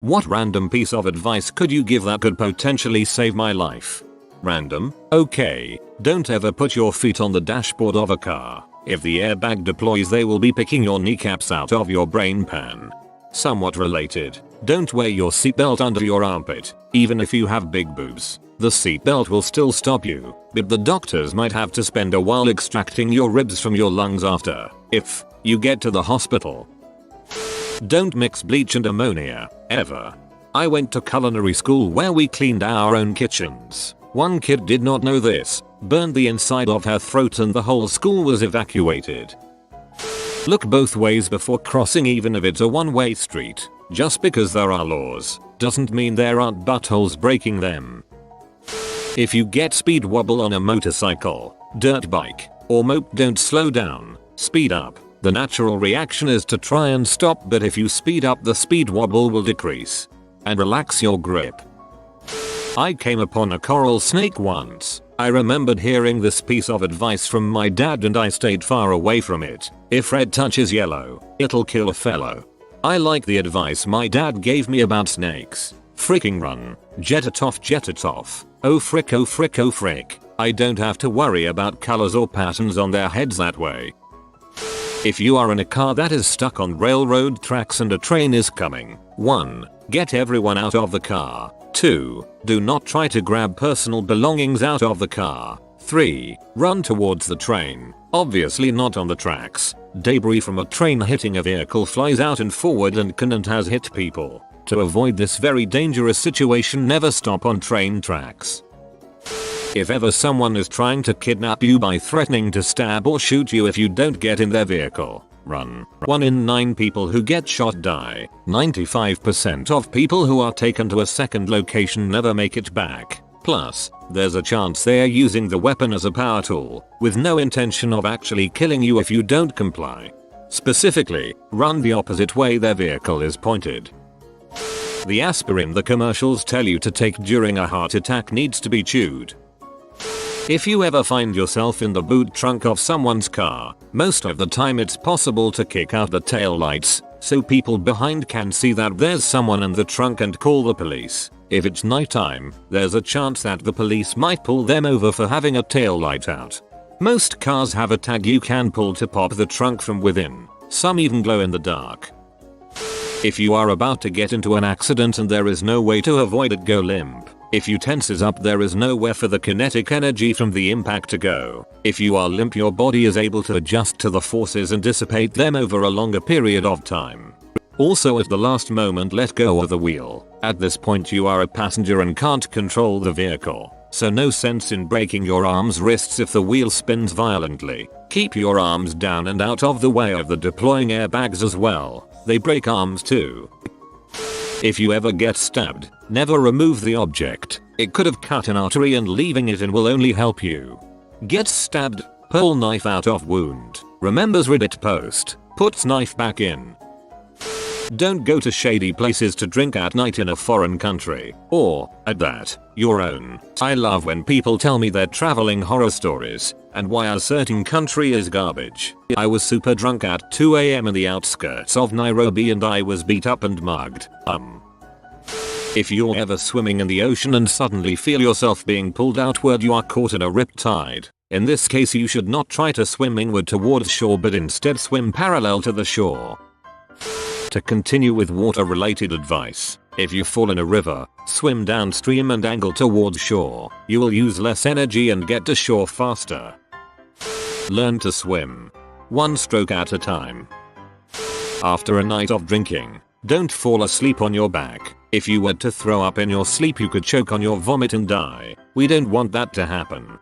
What random piece of advice could you give that could potentially save my life? Random? Okay. Don't ever put your feet on the dashboard of a car. If the airbag deploys, they will be picking your kneecaps out of your brain pan. Somewhat related. Don't wear your seatbelt under your armpit. Even if you have big boobs, the seatbelt will still stop you, but the doctors might have to spend a while extracting your ribs from your lungs after, if you get to the hospital. Don't mix bleach and ammonia, ever. I went to culinary school where we cleaned our own kitchens. One kid did not know this, burned the inside of her throat, and the whole school was evacuated. Look both ways before crossing, even if it's a one-way street. Just because there are laws, doesn't mean there aren't buttholes breaking them. If you get speed wobble on a motorcycle, dirt bike, or mope, don't slow down, speed up. The natural reaction is to try and stop, but if you speed up, the speed wobble will decrease. And relax your grip. I came upon a coral snake once. I remembered hearing this piece of advice from my dad and I stayed far away from it. If red touches yellow, it'll kill a fellow. I like the advice my dad gave me about snakes. Freaking run. Jet it off, jet it off. Oh frick, oh frick, oh frick. I don't have to worry about colors or patterns on their heads that way. If you are in a car that is stuck on railroad tracks and a train is coming, 1. Get everyone out of the car. 2. Do not try to grab personal belongings out of the car. 3. Run towards the train. Obviously not on the tracks. Debris from a train hitting a vehicle flies out and forward and has hit people. To avoid this very dangerous situation, never stop on train tracks. If ever someone is trying to kidnap you by threatening to stab or shoot you if you don't get in their vehicle, run. 1 in 9 people who get shot die. 95% of people who are taken to a second location never make it back. Plus, there's a chance they are using the weapon as a power tool, with no intention of actually killing you if you don't comply. Specifically, run the opposite way their vehicle is pointed. The aspirin the commercials tell you to take during a heart attack needs to be chewed. If you ever find yourself in the boot trunk of someone's car, most of the time it's possible to kick out the tail lights, so people behind can see that there's someone in the trunk and call the police. If it's nighttime, there's a chance that the police might pull them over for having a tail light out. Most cars have a tag you can pull to pop the trunk from within. Some even glow in the dark. If you are about to get into an accident and there is no way to avoid it, go limp. If you tenses up, there is nowhere for the kinetic energy from the impact to go. If you are limp, your body is able to adjust to the forces and dissipate them over a longer period of time. Also, at the last moment, let go of the wheel. At this point you are a passenger and can't control the vehicle, so no sense in breaking your arms, wrists if the wheel spins violently. Keep your arms down and out of the way of the deploying airbags as well. They break arms too. If you ever get stabbed, never remove the object. It could have cut an artery and leaving it in will only help you. Get stabbed, pull knife out of wound. Remembers Reddit post, puts knife back in. Don't go to shady places to drink at night in a foreign country, or, at that, your own. I love when people tell me their traveling horror stories, and why a certain country is garbage. I was super drunk at 2 AM in the outskirts of Nairobi and I was beat up and mugged. If you're ever swimming in the ocean and suddenly feel yourself being pulled outward, you are caught in a riptide. In this case, you should not try to swim inward towards shore, but instead swim parallel to the shore. To continue with water related advice, if you fall in a river, swim downstream and angle towards shore. You will use less energy and get to shore faster. Learn to swim, 1 stroke at a time. After a night of drinking, don't fall asleep on your back. If you were to throw up in your sleep, you could choke on your vomit and die. We don't want that to happen.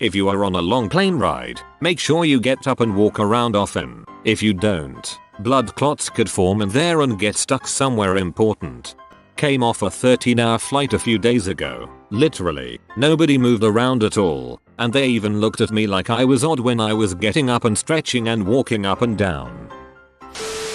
If you are on a long plane ride, make sure you get up and walk around often. If you don't, blood clots could form in there and get stuck somewhere important. Came off a 13-hour flight a few days ago. Literally, nobody moved around at all, and they even looked at me like I was odd when I was getting up and stretching and walking up and down.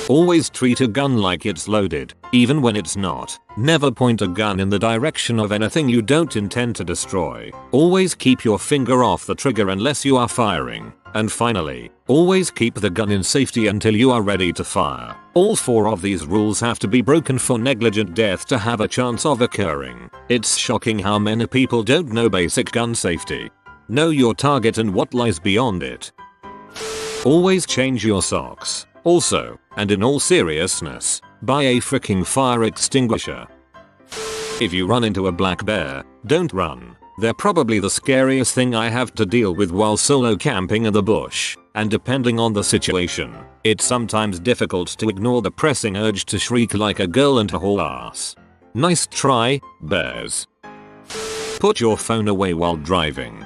Always treat a gun like it's loaded, even when it's not. Never point a gun in the direction of anything you don't intend to destroy. Always keep your finger off the trigger unless you are firing. And finally, always keep the gun in safety until you are ready to fire. All 4 of these rules have to be broken for negligent death to have a chance of occurring. It's shocking how many people don't know basic gun safety. Know your target and what lies beyond it. Always change your socks. Also, and in all seriousness, buy a freaking fire extinguisher. If you run into a black bear, don't run. They're probably the scariest thing I have to deal with while solo camping in the bush, and depending on the situation, it's sometimes difficult to ignore the pressing urge to shriek like a girl and haul ass. Nice try, bears. Put your phone away while driving.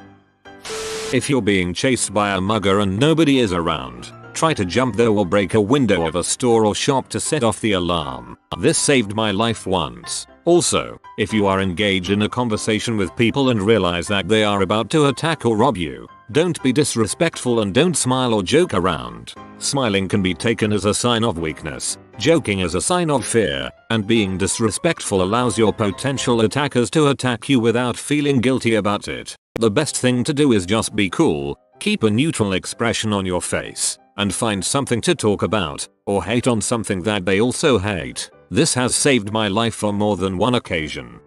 If you're being chased by a mugger and nobody is around, try to jump though or break a window of a store or shop to set off the alarm. This saved my life once. Also, if you are engaged in a conversation with people and realize that they are about to attack or rob you, don't be disrespectful and don't smile or joke around. Smiling can be taken as a sign of weakness, joking as a sign of fear, and being disrespectful allows your potential attackers to attack you without feeling guilty about it. The best thing to do is just be cool, keep a neutral expression on your face, and find something to talk about, or hate on something that they also hate. This has saved my life on more than one occasion.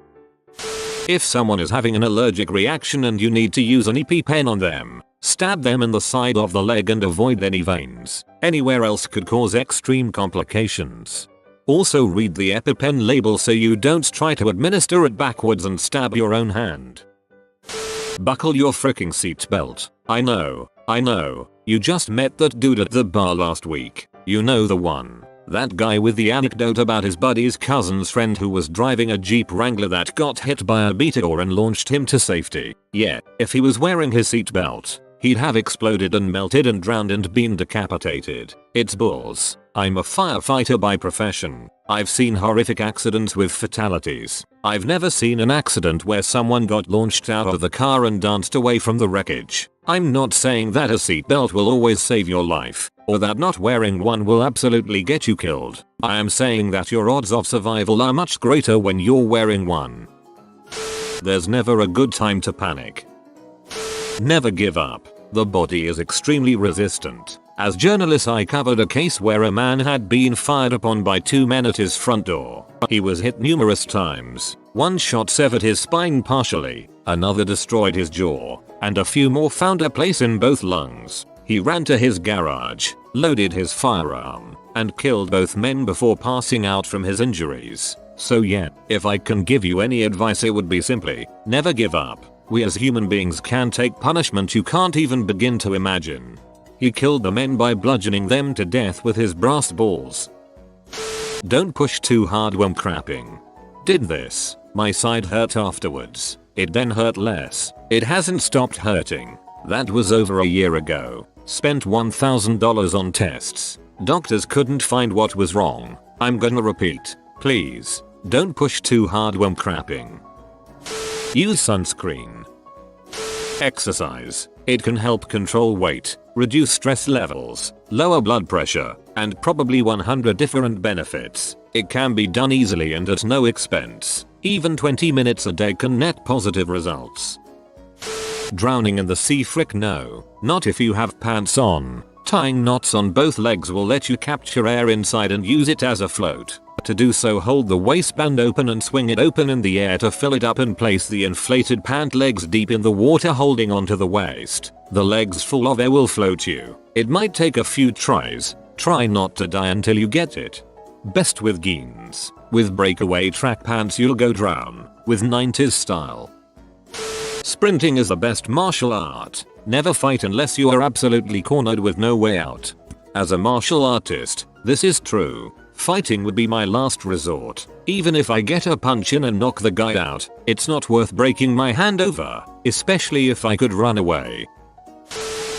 If someone is having an allergic reaction and you need to use an EpiPen on them, stab them in the side of the leg and avoid any veins. Anywhere else could cause extreme complications. Also read the EpiPen label so you don't try to administer it backwards and stab your own hand. Buckle your freaking seatbelt. I know, you just met that dude at the bar last week. You know the one. That guy with the anecdote about his buddy's cousin's friend who was driving a Jeep Wrangler that got hit by a meteor and launched him to safety. Yeah, if he was wearing his seatbelt, he'd have exploded and melted and drowned and been decapitated. It's bulls. I'm a firefighter by profession. I've seen horrific accidents with fatalities. I've never seen an accident where someone got launched out of the car and danced away from the wreckage. I'm not saying that a seatbelt will always save your life, or that not wearing one will absolutely get you killed. I am saying that your odds of survival are much greater when you're wearing one. There's never a good time to panic. Never give up. The body is extremely resistant. As journalists, I covered a case where a man had been fired upon by 2 men at his front door. He was hit numerous times. One shot severed his spine partially, another destroyed his jaw, and a few more found a place in both lungs. He ran to his garage, loaded his firearm, and killed both men before passing out from his injuries. So yeah, if I can give you any advice, it would be simply, never give up. We as human beings can take punishment you can't even begin to imagine. He killed the men by bludgeoning them to death with his brass balls. Don't push too hard when crapping. Did this. My side hurt afterwards. It then hurt less. It hasn't stopped hurting. That was over a year ago. Spent $1,000 on tests. Doctors couldn't find what was wrong. I'm gonna repeat. Please, don't push too hard when crapping. Use sunscreen. Exercise. It can help control weight, reduce stress levels, lower blood pressure, and probably 100 different benefits. It can be done easily and at no expense. Even 20 minutes a day can net positive results. Drowning in the sea? Frick no. Not if you have pants on. Tying knots on both legs will let you capture air inside and use it as a float. To do so, hold the waistband open and swing it open in the air to fill it up and place the inflated pant legs deep in the water, holding onto the waist. The legs full of air will float you. It might take a few tries. Try not to die until you get it. Best with jeans. With breakaway track pants you'll go drown. With 90s style. Sprinting is the best martial art. Never fight unless you are absolutely cornered with no way out. As a martial artist, this is true. Fighting would be my last resort. Even if I get a punch in and knock the guy out, it's not worth breaking my hand over, especially if I could run away.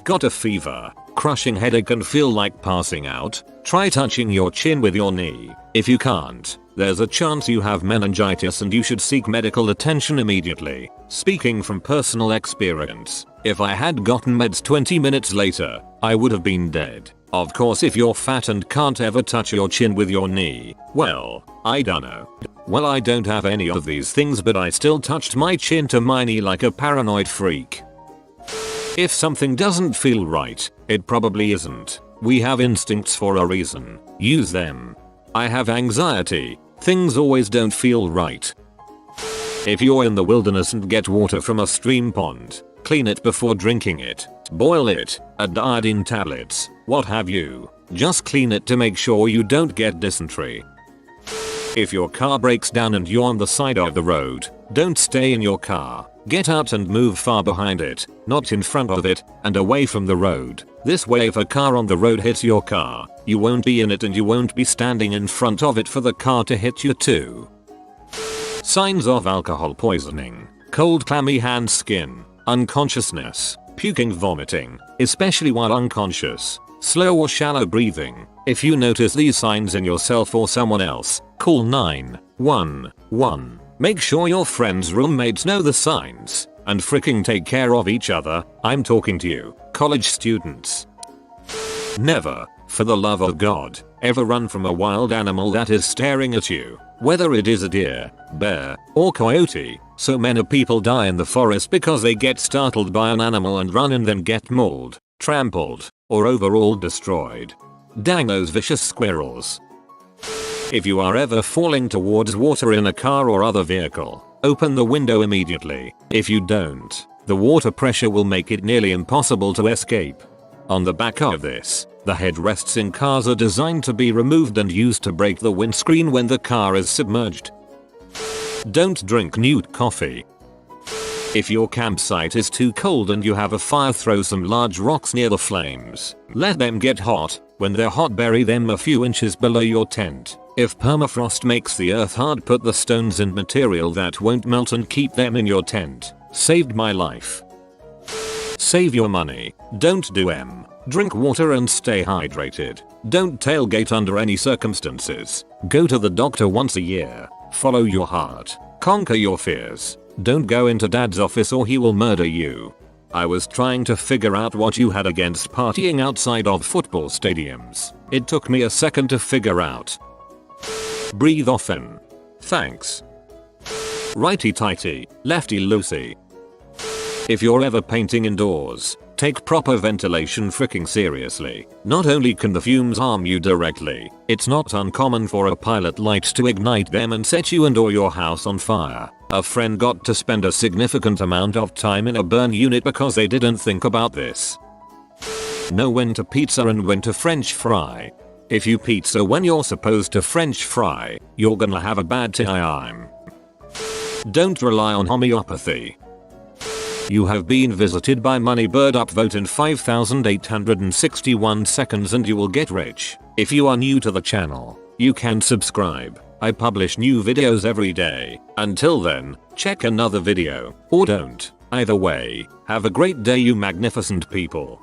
Got a fever, crushing headache and feel like passing out? Try touching your chin with your knee. If you can't, there's a chance you have meningitis and you should seek medical attention immediately. Speaking from personal experience, if I had gotten meds 20 minutes later, I would have been dead. Of course, if you're fat and can't ever touch your chin with your knee, well, I dunno. Well, I don't have any of these things, but I still touched my chin to my knee like a paranoid freak. If something doesn't feel right, it probably isn't. We have instincts for a reason. Use them. I have anxiety. Things always don't feel right. If you're in the wilderness and get water from a stream pond, clean it before drinking it. Boil it, add iodine tablets, what have you. Just clean it to make sure you don't get dysentery. If your car breaks down and you're on the side of the road, don't stay in your car. Get out and move far behind it, not in front of it, and away from the road. This way if a car on the road hits your car, you won't be in it and you won't be standing in front of it for the car to hit you too. Signs of alcohol poisoning: cold clammy hand, skin, unconsciousness, puking, vomiting, especially while unconscious, slow or shallow breathing. If you notice these signs in yourself or someone else, call 911. Make sure your friends' roommates know the signs and freaking take care of each other. I'm talking to you, college students. Never, for the love of God, ever run from a wild animal that is staring at you, whether it is a deer, bear, or coyote. So many people die in the forest because they get startled by an animal and run and then get mauled, trampled, or overall destroyed. Dang those vicious squirrels. If you are ever falling towards water in a car or other vehicle, open the window immediately. If you don't, the water pressure will make it nearly impossible to escape. On the back of this, the headrests in cars are designed to be removed and used to break the windscreen when the car is submerged. Don't drink nude coffee. If your campsite is too cold and you have a fire, throw some large rocks near the flames. Let them get hot. When they're hot, bury them a few inches below your tent. If permafrost makes the earth hard, put the stones in material that won't melt and keep them in your tent. Saved my life. Save your money. Don't do M. Drink water and stay hydrated. Don't tailgate under any circumstances. Go to the doctor once a year. Follow your heart. Conquer your fears. Don't go into dad's office or he will murder you. I was trying to figure out what you had against partying outside of football stadiums. It took me a second to figure out. Breathe often. Thanks. Righty tighty, lefty loosey. If you're ever painting indoors, take proper ventilation freaking seriously. Not only can the fumes harm you directly, it's not uncommon for a pilot light to ignite them and set you and or your house on fire. A friend got to spend a significant amount of time in a burn unit because they didn't think about this. Know when to pizza and when to French fry. If you pizza when you're supposed to French fry, you're gonna have a bad time. Don't rely on homeopathy. You have been visited by Moneybird. Upvote in 5,861 seconds and you will get rich. If you are new to the channel, you can subscribe. I publish new videos every day. Until then, check another video, or don't. Either way, have a great day you magnificent people.